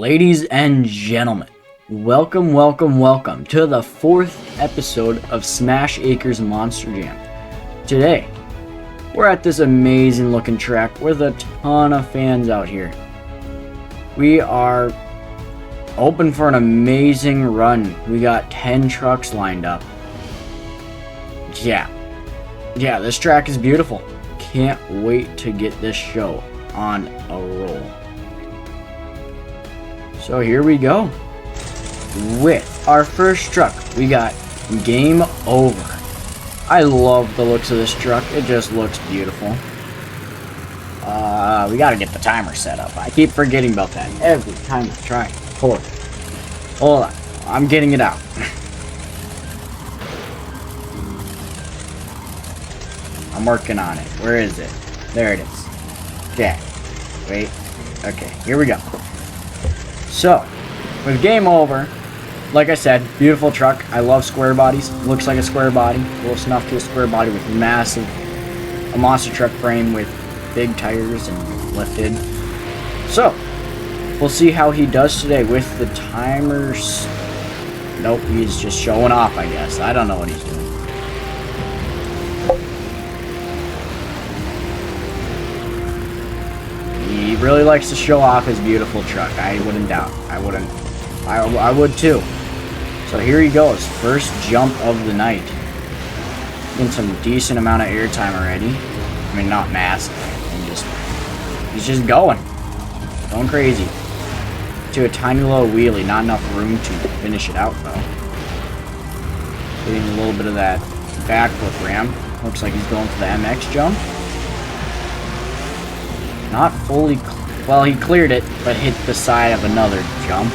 Ladies and gentlemen, welcome to the 4th episode of Smash Acres Monster Jam. Today, we're at this amazing looking track with a ton of fans out here. We are open for an amazing run. We got 10 trucks lined up. Yeah, this track is beautiful. Can't wait to get this show on a roll. So here we go. With our first truck, we got Game Over. I love the looks of this truck. It just looks beautiful. We gotta get the timer set up. I keep forgetting about that every time I try. Hold on. I'm getting it out. I'm working on it. Where is it? There it is. Okay. Wait. Okay, here we go. So, with Game Over, like I said, beautiful truck. I love square bodies. Looks like a square body. Close enough to a square body with a monster truck frame with big tires and lifted. So, we'll see how he does today with the timers. Nope, he's just showing off, I guess. I don't know what he's doing. He really likes to show off his beautiful truck. I wouldn't doubt. I would too. So here he goes. First jump of the night. Getting some decent amount of airtime already. I mean, not massive. He's just going crazy. To a tiny little wheelie. Not enough room to finish it out though. Getting a little bit of that backflip ramp. Looks like he's going for the MX jump. Not fully, well, he cleared it, but hit the side of another jump.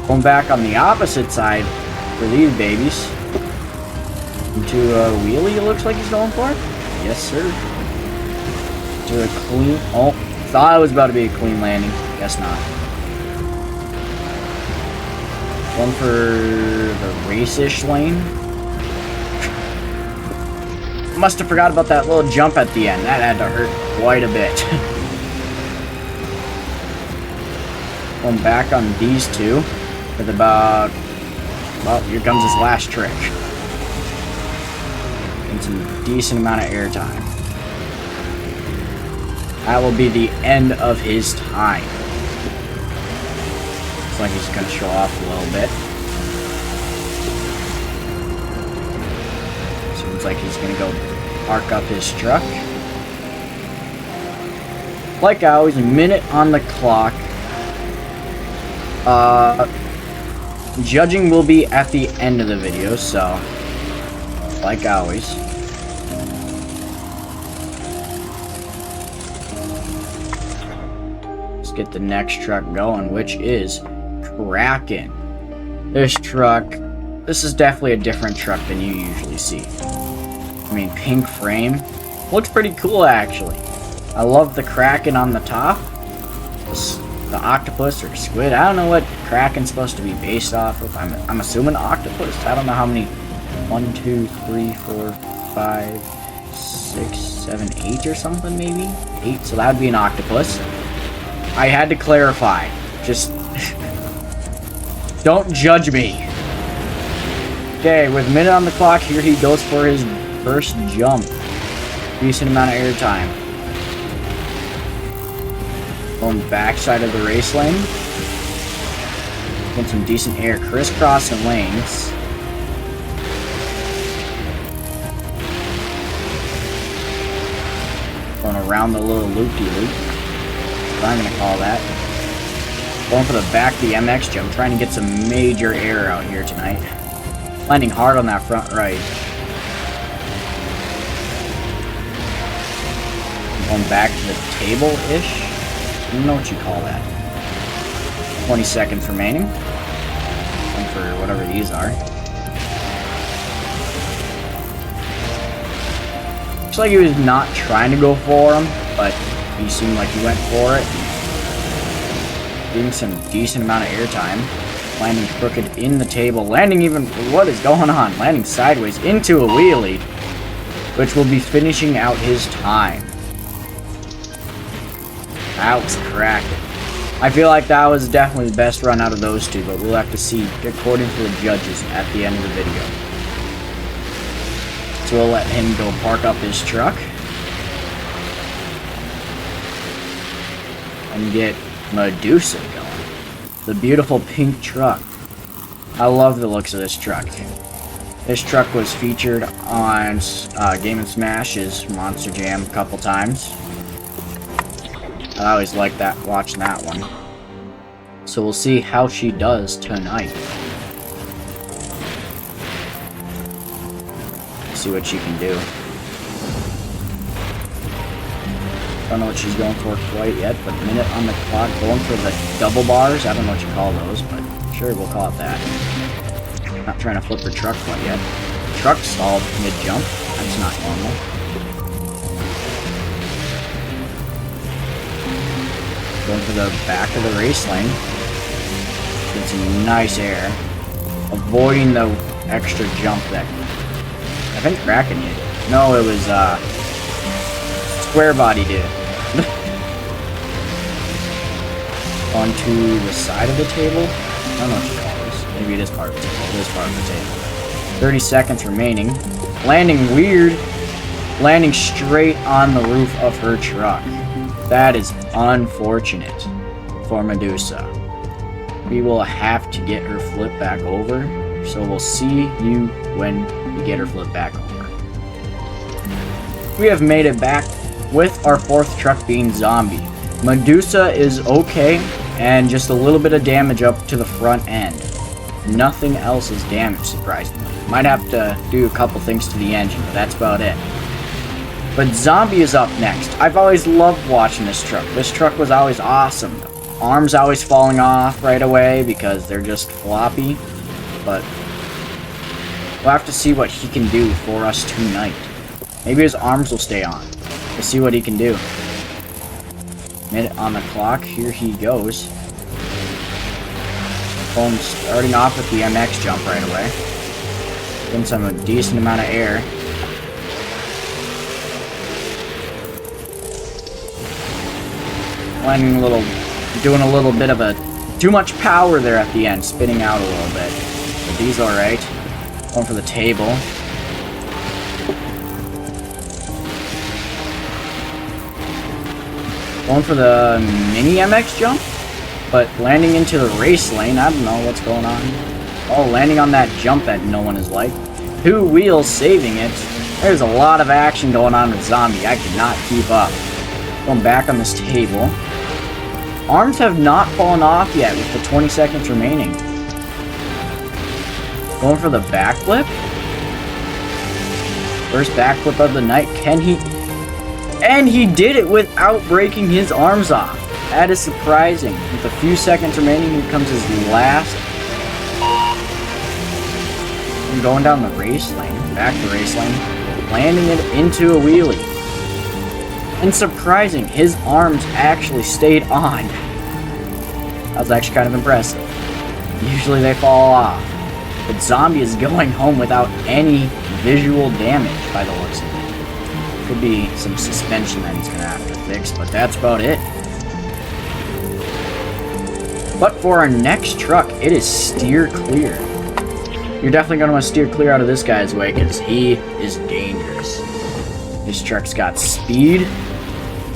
Going back on the opposite side for these babies. Into a wheelie, it looks like he's going for. Yes, sir. To a clean, oh, thought it was about to be a clean landing. Guess not. Going for the race-ish lane. Must have forgot about that little jump at the end. That had to hurt quite a bit. Going back on these two with about, well, here comes his last trick. And some decent amount of airtime. That will be the end of his time. Looks like he's going to show off a little bit. Seems like he's gonna go park up his truck. Like always, a minute on the clock. Judging will be at the end of the video, so like always. Let's get the next truck going, which is Kraken. This is definitely a different truck than you usually see. I mean, pink frame. Looks pretty cool, actually. I love the Kraken on the top. The octopus or squid. I don't know what Kraken's supposed to be based off of. I'm assuming octopus. I don't know how many. 1, 2, 3, 4, 5, 6, 7, 8 or something, maybe? 8. So that would be an octopus. I had to clarify. Just don't judge me. Okay, with a minute on the clock, here he goes for his first jump. Decent amount of airtime. Going backside of the race lane. Getting some decent air. Crisscrossing lanes. Going around the little loop-de-loop. That's what I'm going to call that. Going for the back the MX jump. Trying to get some major air out here tonight. Landing hard on that front right. Going back to the table-ish. I don't know what you call that. 20 seconds remaining. Going for whatever these are. Looks like he was not trying to go for them, but he seemed like he went for it. Getting some decent amount of airtime. Landing crooked in the table. Landing even... What is going on? Landing sideways into a wheelie. Which will be finishing out his time. That was Kraken. I feel like that was definitely the best run out of those two, but we'll have to see according to the judges at the end of the video. So we'll let him go park up his truck and get Medusa going. The beautiful pink truck. I love the looks of this truck. This truck was featured on Game & Smash's Monster Jam a couple times. I always like that, watching that one. So we'll see how she does tonight. See what she can do. Don't know what she's going for quite yet, but minute on the clock, going for the double bars. I don't know what you call those, but sure, we'll call it that. Not trying to flip her truck quite yet. Truck stalled mid-jump. That's not normal. Going for the back of the race lane. Get some nice air. Avoiding the extra jump that I think Kraken did. No, it was Square Body did. Onto the side of the table. I don't know what you call this. Maybe it is part of the table. It is part of the table. 30 seconds remaining. Landing weird. Landing straight on the roof of her truck. That is unfortunate for Medusa. We will have to get her flipped back over. So we'll see you when we get her flipped back over. We have made it back with our fourth truck being Zombie. Medusa is okay, and just a little bit of damage up to the front end. Nothing else is damaged, surprisingly. Might have to do a couple things to the engine, but that's about it. But Zombie is up next. I've always loved watching this truck. This truck was always awesome. Arms always falling off right away because they're just floppy. But we'll have to see what he can do for us tonight. Maybe his arms will stay on. We'll see what he can do. Minute on the clock. Here he goes. Boom, starting off with the MX jump right away. Getting some decent amount of air. Landing doing a little bit of a too much power there at the end, spinning out a little bit. But he's alright. Going for the table. Going for the mini MX jump, but landing into the race lane. I don't know what's going on. Oh, landing on that jump that no one is like. 2 wheels saving it. There's a lot of action going on with Zombie. I cannot keep up. Going back on this table. Arms have not fallen off yet with the 20 seconds remaining. Going for the backflip. First backflip of the night. Can he? And he did it without breaking his arms off. That is surprising. With a few seconds remaining, here comes his last. And going down the race lane. Back the race lane. Landing it into a wheelie. And surprising, his arms actually stayed on. That was actually kind of impressive. Usually they fall off. But Zombie is going home without any visual damage by the looks of it. Could be some suspension that he's going to have to fix, but that's about it. But for our next truck, it is steer clear. You're definitely going to want to steer clear out of this guy's way because he is dangerous. This truck's got speed.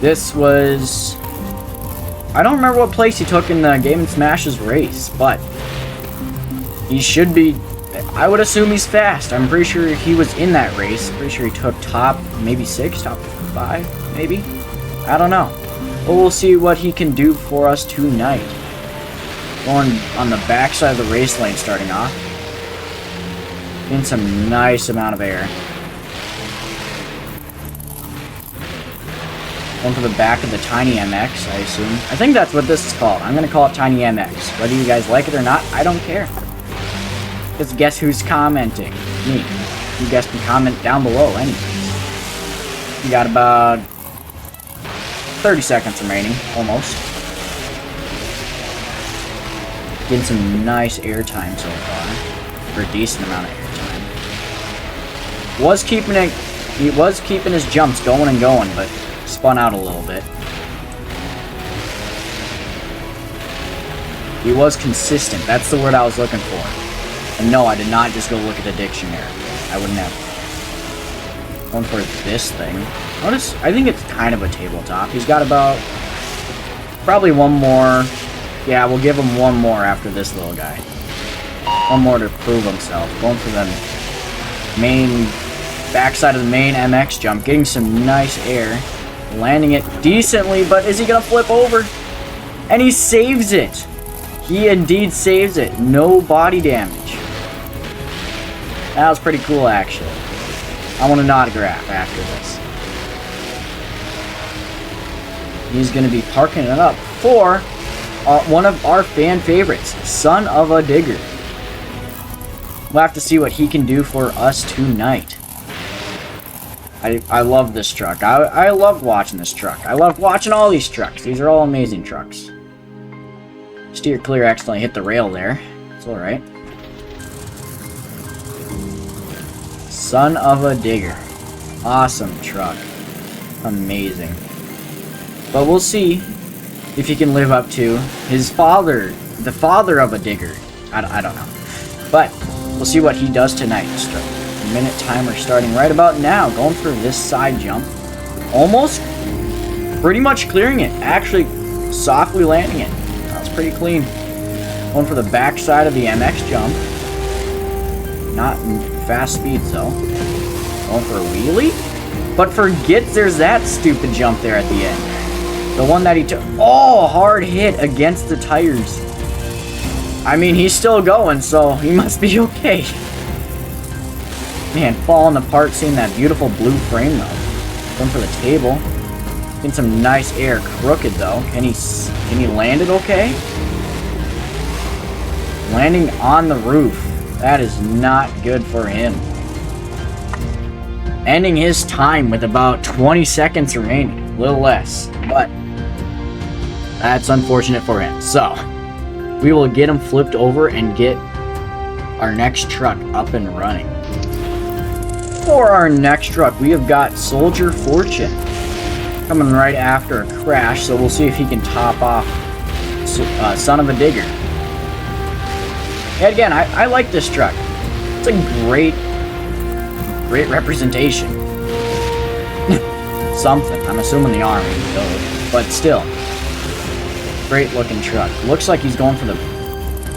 This was... I don't remember what place he took in the Game & Smash's race, but he should be... I would assume he's fast. I'm pretty sure he was in that race. Pretty sure he took top maybe 6, top 5, maybe? I don't know. But we'll see what he can do for us tonight. Going on the backside of the race lane starting off. Getting some nice amount of air. Going for the back of the Tiny MX, I assume. I think that's what this is called. I'm going to call it Tiny MX. Whether you guys like it or not, I don't care. Just guess who's commenting? Me. You guys can comment down below anyways. We got about 30 seconds remaining, almost. Getting some nice airtime so far. For a decent amount of airtime. He was keeping his jumps going and going, but spun out a little bit. He was consistent. That's the word I was looking for. And no, I did not just go look at the dictionary. I would never. Going for this thing. Notice, I think it's kind of a tabletop. He's got about probably one more. Yeah, we'll give him one more after this little guy. One more to prove himself. Going for the main backside of the main MX jump. Getting some nice air. Landing it decently, but is he going to flip over? And he saves it. He indeed saves it. No body damage. That was pretty cool, actually. I want an autograph after this. He's going to be parking it up for one of our fan favorites, Son of a Digger. We'll have to see what he can do for us tonight. I love this truck. I love watching this truck. I love watching all these trucks. These are all amazing trucks. Steer clear, accidentally hit the rail there. It's alright. Son of a Digger. Awesome truck. Amazing. But we'll see if he can live up to his father, the father of a digger. I don't know. But we'll see what he does tonight. Minute timer starting right about now. Going for this side jump. Almost pretty much clearing it. Actually softly landing it. That's pretty clean. Going for the back side of the MX jump. Not fast speeds though. Going for a wheelie. But forgets there's that stupid jump there at the end. The one that he took. Oh, hard hit against the tires. I mean, he's still going, so he must be okay. Man, falling apart, seeing that beautiful blue frame though. Going for the table. Getting some nice air. Crooked though. Can he land it okay? Landing on the roof. That is not good for him. Ending his time with about 20 seconds remaining. A little less. But that's unfortunate for him. So, we will get him flipped over and get our next truck up and running. For our next truck, we have got Soldier Fortune coming right after a crash, so we'll see if he can top off Son of a Digger. And again, I like this truck. It's a great representation. Something. I'm assuming the Army, but still. Great looking truck. Looks like he's going for the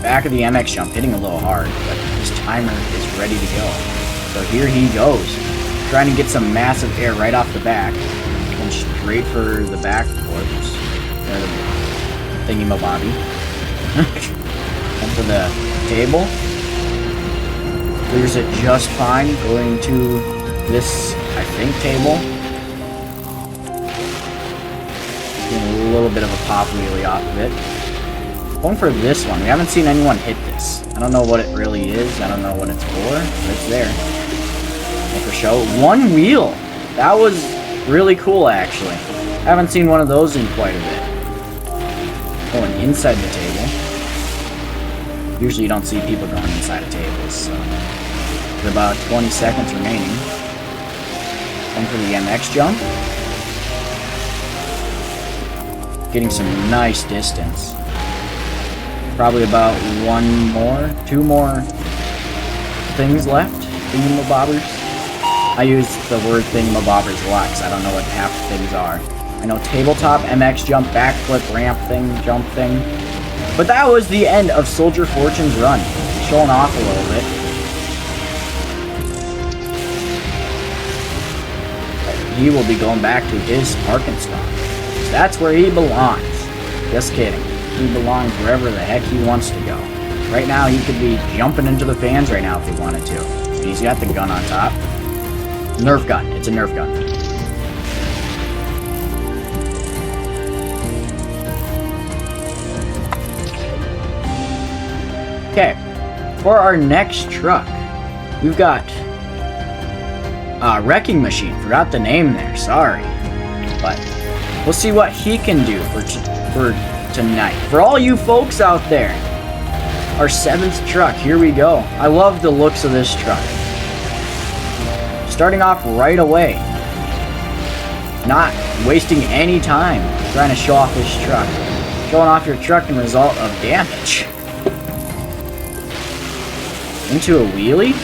back of the MX jump, hitting a little hard, but his timer is ready to go. So here he goes, trying to get some massive air right off the back. Going straight for the back forks. Thingy-mabobby. And for the table. Clears it just fine. Going to this, I think, table. Getting a little bit of a pop wheelie off of it. Going for this one. We haven't seen anyone hit this. I don't know what it really is. I don't know what it's for, but it's there. And for show. One wheel. That was really cool, actually. Haven't seen one of those in quite a bit. Going inside the table. Usually you don't see people going inside of tables, so. With about 20 seconds remaining. Going for the MX jump. Getting some nice distance. Probably about two more things left. Thingamabobbers. I use the word thingamabobbers a lot because I don't know what half the things are. I know tabletop, MX jump, backflip, ramp thing, jump thing. But that was the end of Soldier Fortune's run. Showing off a little bit. He will be going back to his parking spot. That's where he belongs. Just kidding. He belongs wherever the heck he wants to go. Right now, he could be jumping into the fans right now if he wanted to. He's got the gun on top. Nerf gun. It's a Nerf gun. Okay. For our next truck, we've got Wrecking Machine. Forgot the name there. Sorry. But we'll see what he can do for tonight. For all you folks out there, our 7th truck. Here we go. I love the looks of this truck. Starting off right away. Not wasting any time trying to show off this truck. going off your truck and result of damage. Into a wheelie?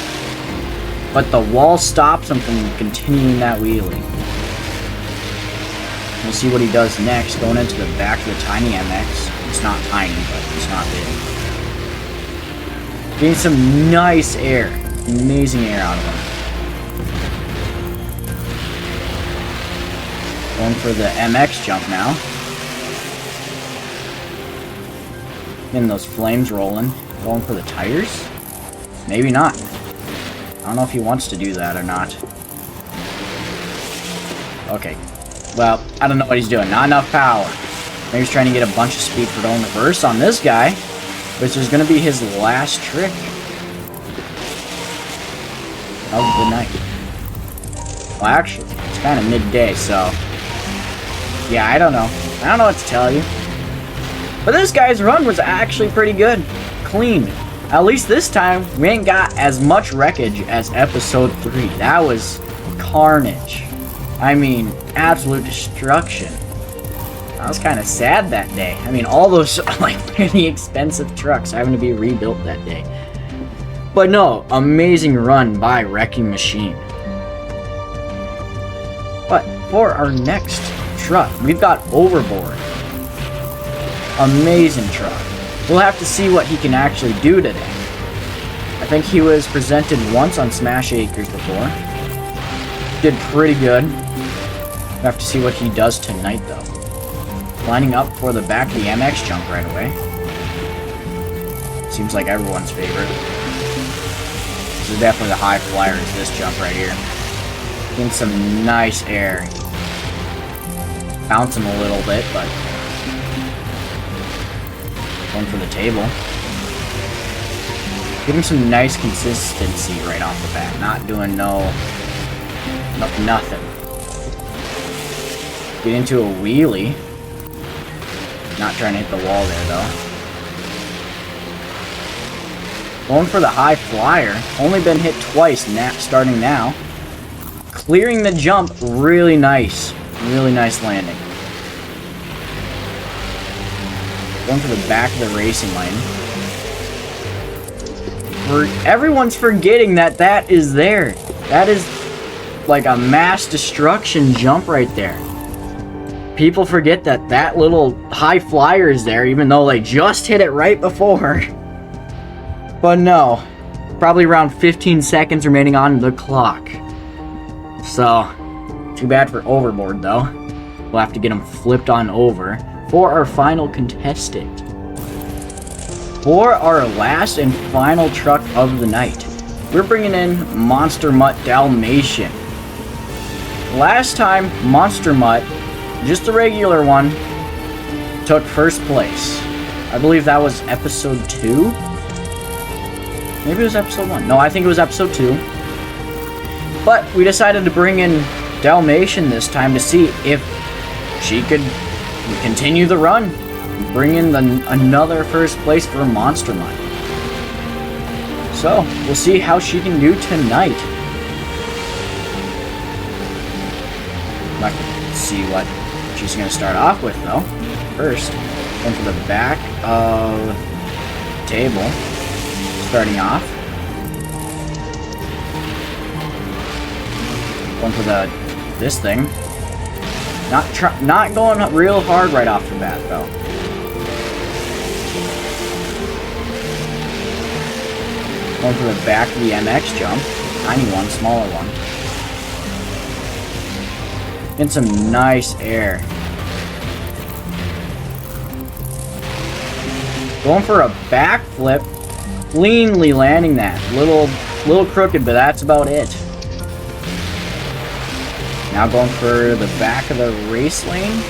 But the wall stops him from continuing that wheelie. We'll see what he does next, going into the back of the tiny MX. It's not tiny, but it's not big. Getting some nice air. Amazing air out of him. Going for the MX jump now. Getting those flames rolling. Going for the tires? Maybe not. I don't know if he wants to do that or not. Okay. Well, I don't know what he's doing. Not enough power. Maybe he's trying to get a bunch of speed for going reverse on this guy, which is going to be his last trick of the night. Well, actually, it's kind of midday, so... yeah, I don't know. I don't know what to tell you. But this guy's run was actually pretty good. Clean. At least this time, we ain't got as much wreckage as episode 3. That was carnage. I mean, absolute destruction. I was kind of sad that day. I mean, all those, like, pretty expensive trucks having to be rebuilt that day. But no, amazing run by Wrecking Machine. But for our next truck, we've got Overboard. Amazing truck. We'll have to see what he can actually do today. I think he was presented once on Smash Acres before. Did pretty good. We'll have to see what he does tonight, though. Lining up for the back of the MX jump right away. Seems like everyone's favorite. This is definitely the high flyer, is this jump right here. Getting some nice air. Bounce him a little bit, but... going for the table. Getting some nice consistency right off the bat. Not doing nothing. Get into a wheelie. Not trying to hit the wall there, though. Going for the high flyer. Only been hit twice, starting now. Clearing the jump, really nice. Really nice landing. Going for the back of the racing lane. Everyone's forgetting that that is there. That is like a mass destruction jump right there. People forget that that little high flyer is there, even though they just hit it right before. But no. Probably around 15 seconds remaining on the clock. So, too bad for Overboard, though. We'll have to get him flipped on over for our final contestant. For our last and final truck of the night, we're bringing in Monster Mutt Dalmatian. Last time, Monster Mutt, just the regular one, took first place. I believe that was episode 2? Maybe it was episode 1. No, I think it was episode 2. But we decided to bring in Dalmatian this time to see if she could continue the run. Bring in another first place for Monster Mutt. So, we'll see how she can do tonight. Let's see what she's going to start off with, though. First, going for the back of the table. Starting off. Going for this thing. Not going real hard right off the bat, though. Going for the back of the MX jump. Tiny one, smaller one. Getting some nice air. Going for a backflip. Cleanly landing that. Little crooked, but that's about it. Now going for the back of the race lane.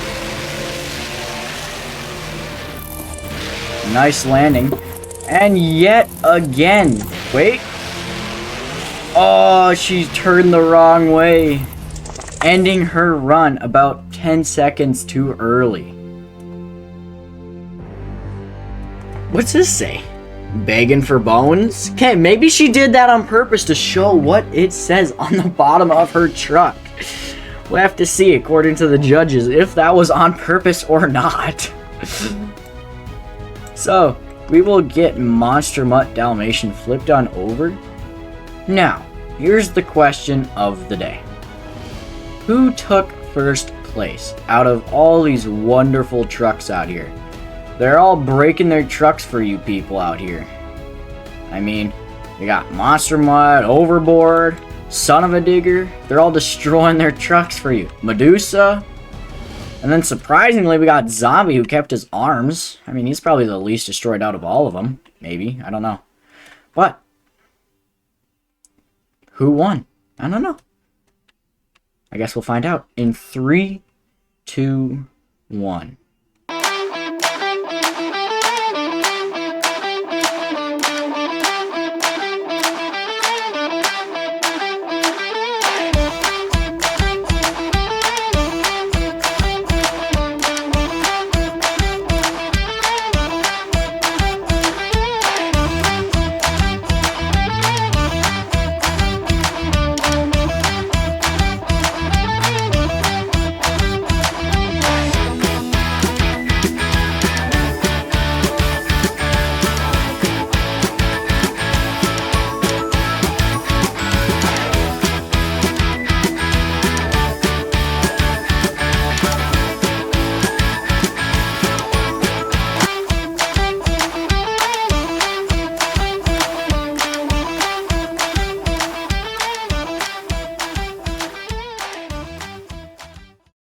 Nice landing. And yet again. Wait. Oh, she turned the wrong way. Ending her run about 10 seconds too early. What's this say? Begging for bones? Okay, maybe she did that on purpose to show what it says on the bottom of her truck. We'll have to see, according to the judges, if that was on purpose or not. So, we will get Monster Mutt Dalmatian flipped on over. Now, here's the question of the day. Who took first place out of all these wonderful trucks out here? They're all breaking their trucks for you people out here. I mean, we got Monster Mutt, Overboard, Son of a Digger. They're all destroying their trucks for you. Medusa. And then surprisingly, we got Zombie, who kept his arms. I mean, he's probably the least destroyed out of all of them. Maybe. I don't know. But who won? I don't know. I guess we'll find out in 3, 2, 1.